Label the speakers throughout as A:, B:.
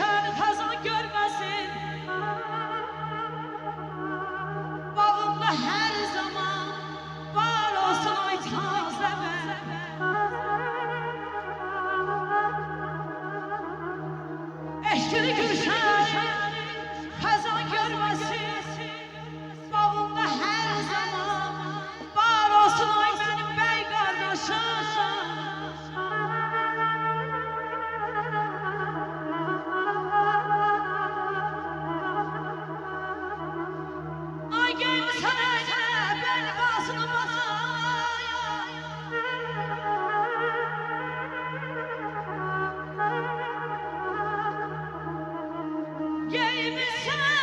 A: gülşen kazan görmesin. Bağımda her zaman var olsun ay tazeme. Eşkili gülşen kazan görmesin. Bağımda her zaman var olsun ay benim bey kardeşim. Ay gelmişsene beni basını bana. Gelmişsene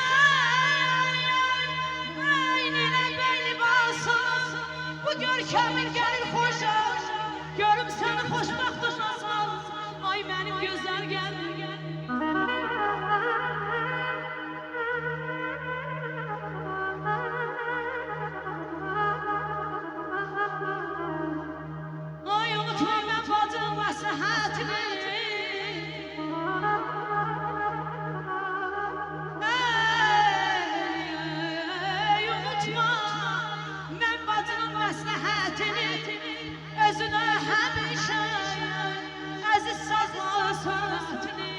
A: beynine beni basın. Bu görkemin gelir hoşa. Görüm seni hoşbaxtın azal. Ay benim güzel geldi. Ay unutma ben bacım məsləhətini. Ey unutma mən bacının məsləhətini. Özünə həmişə əziz sazla sözünü.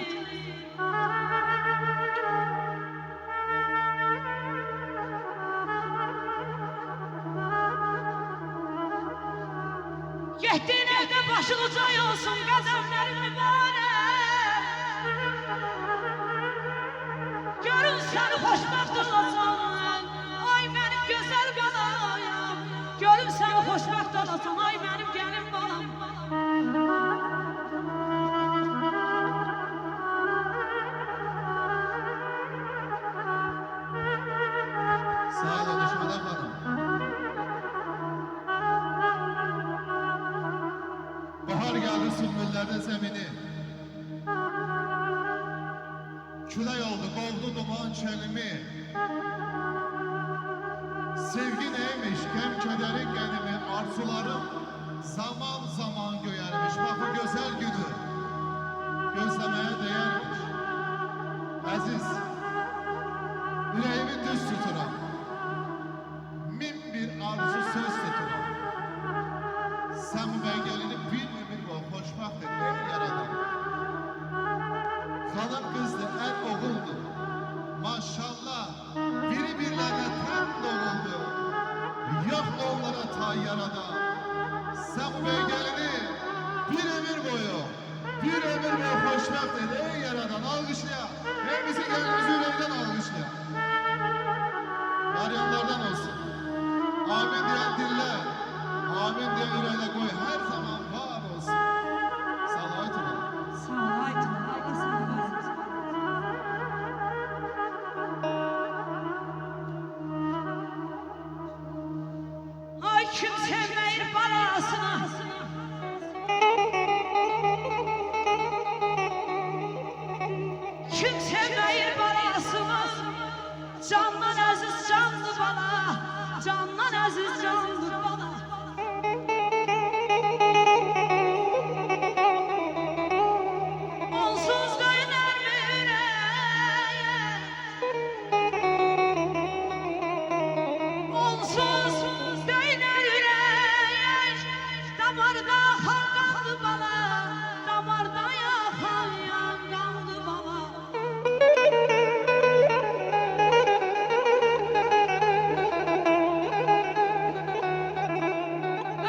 A: Getdiyin evdə başın ucay olsun, qədəmlərin mübarək. Görün səni xoşbəxt olasan, ay mənim gözəl balayam. Görün səni xoşbəxt olasan, ay mənim gəlin balam.
B: Sağ olun Düşmədən xanım. Bahar geldi sülbüllerde zemini. Külək oldu, qovdu duman çelimi. Sevgi neymiş, kem kederin genimi. Arzularım zaman zaman göyermiş. Bak bu güzel günü gözlemeye değermiş. Aziz, yüreğimi düz tuturam. Min bir arzu söz tuturam. Sen bu belgelini bir ömür boyu hoşbaxt etmeyi yaradan. Hanım kızdı, er oğuldu. Maşallah, biri birlerine ten doğuldu. Yok onlara tay yaradan. Sen bu belgelini bir ömür boyu hoşbaxt et ey yaradan. Alkışlaya, hepimizi kendimizi yüreğinden alkışlaya. Yaryanlardan olsun. Amin diyen dille. Amin diye yüreğine koy, her zaman var olsun. Salayet olun.
A: Salayet olun, Allah sana versin. Ay kim sevmeyir balasını. Kim sevmeyir balasını. Candan aziz canlı bana. Candan aziz canlı bana. Onsuz döner mi yüreğe? Onsuz döner yüreğe. Damarda kan kaldı bana. Damarda yakan yan kaldı bana.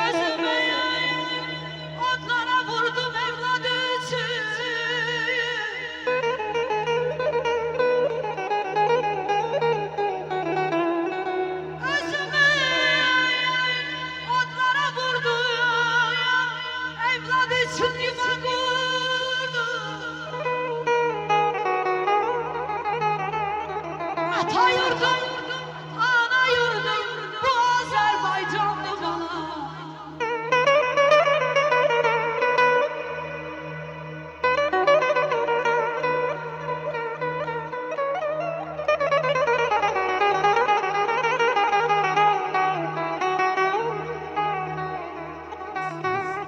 A: Özümü otlara vurdum evladı için. Özümü otlara vurdum evladı için yuva kurdum. Ata yurdum, ana yurdum, bu Azerbaycanlı bana.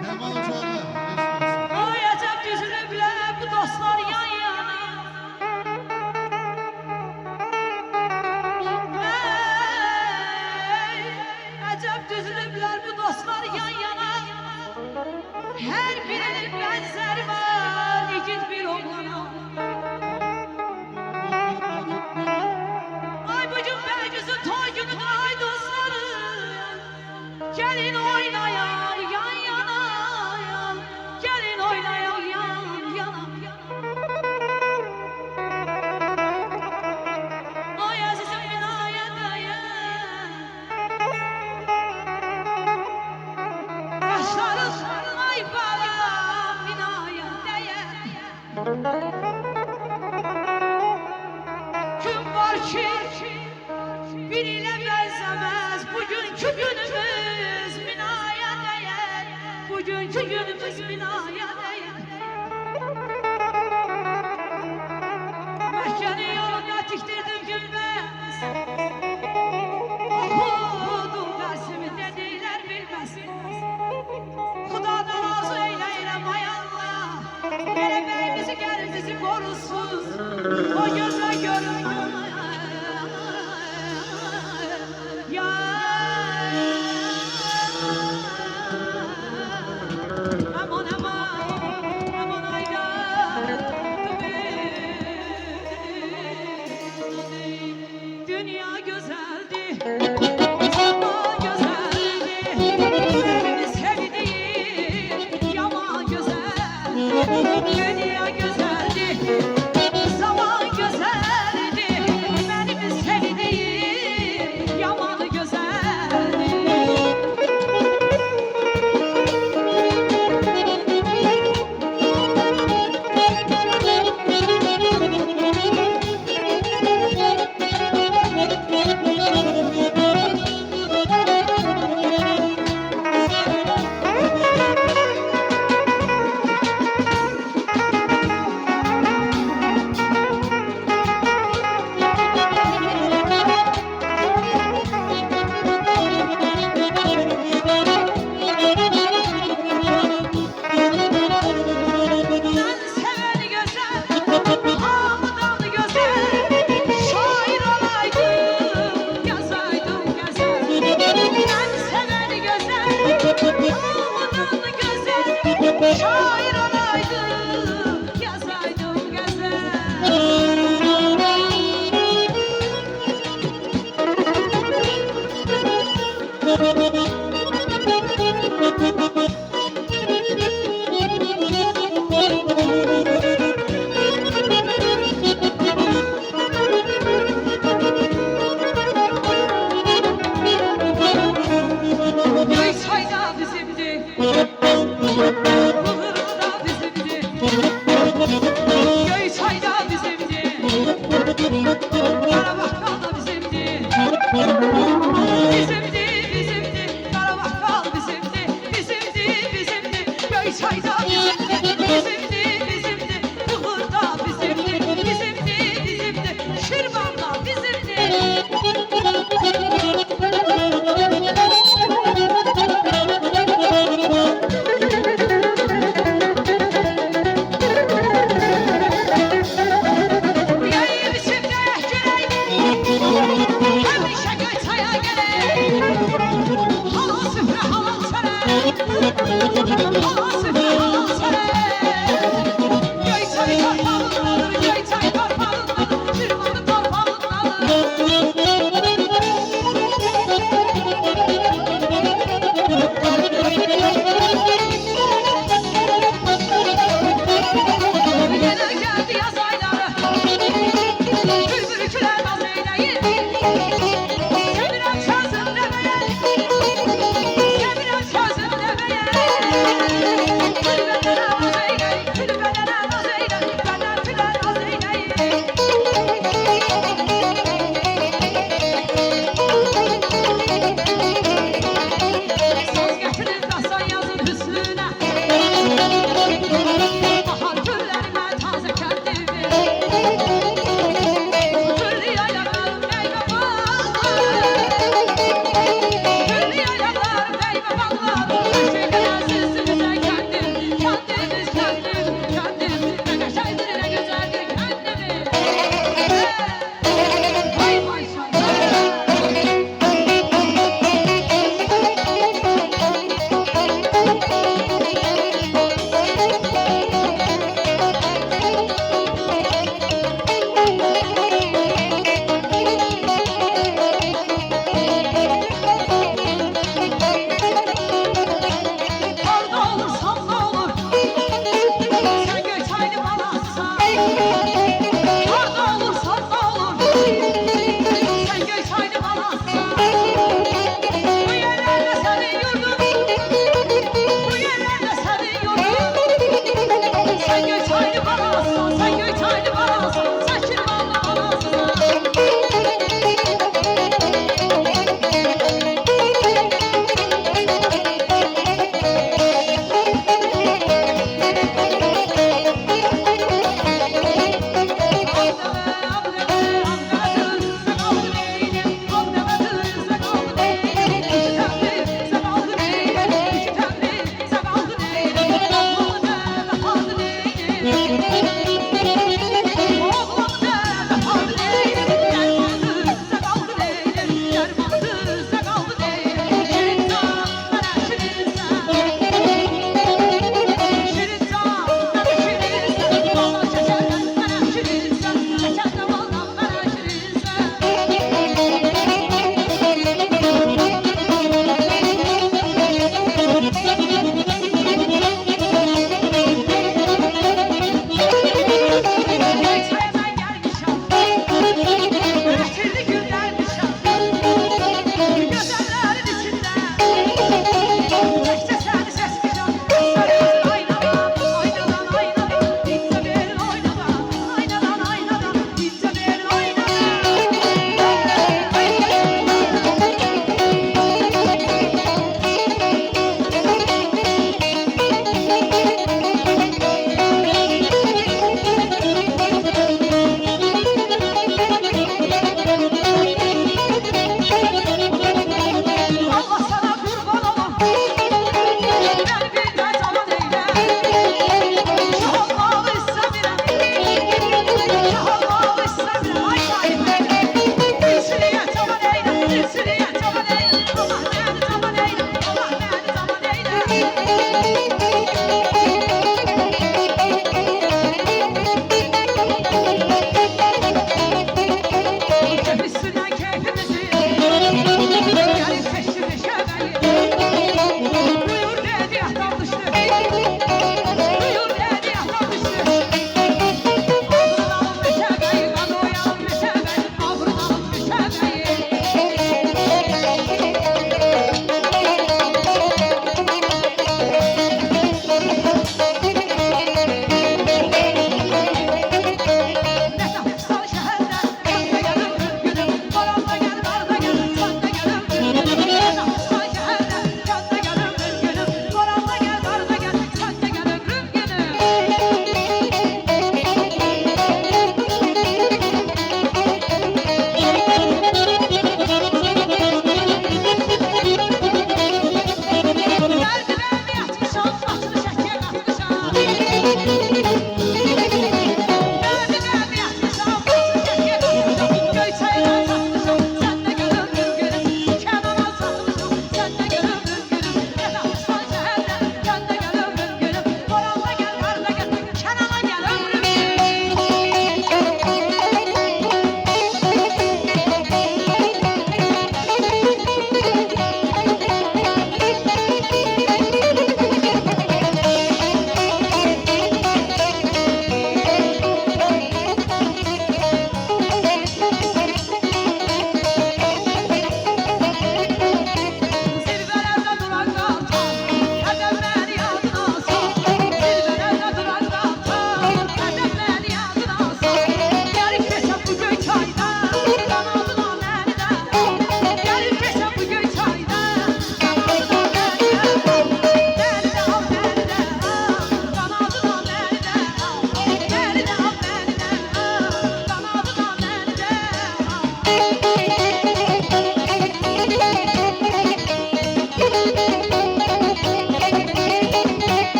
B: Kemal Uçarlı.
A: Ay əcəb düzülüblər bu dostlar yan yana. ki biriyle benzemez. Bugünkü günümüz binaya değer. Bugünkü günümüz binaya değer. Mehkeni yoluna diktirdim gülmez. Okudum dersimi dediler bilmez. Xudadan razı eyleyirəm ay Allah. Gələcəyimizi gələcəsi qorusun. O gözə görünmür. Ya aman aman aman ayda. Dünya güzeldi. Ama güzeldi. Beni sevdiğim yaman güzel. Dünya güzeldi. Zaman güzeldi. Benim sevdiğim yaman güzeldi. Ben seveni güzel, hamıdan güzel, şair olaydım, yazaydım güzel. Ben seveni güzel, hamıdan güzel, şair olaydım, yazaydım güzel. Göysay da bizimdi, Bulurum da bizimdi. Göysay da bizimdi, Karabakkal da bizimdi. Bizimdi, bizimdi, Karabakkal bizimdi. Bizimdi, bizimdi, Göysay da bizimdi. Bizimdi, bizimdi, Bulur da bizimdi. Bizimdi, bizimdi, Şirvan da bizimdi. Yayı biçimde güleydim, hemşe Göysay'a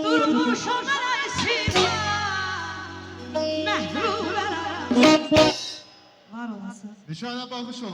A: Durmuş onlara esima mehrulara. Var olasın.
B: Nişana bakış ola.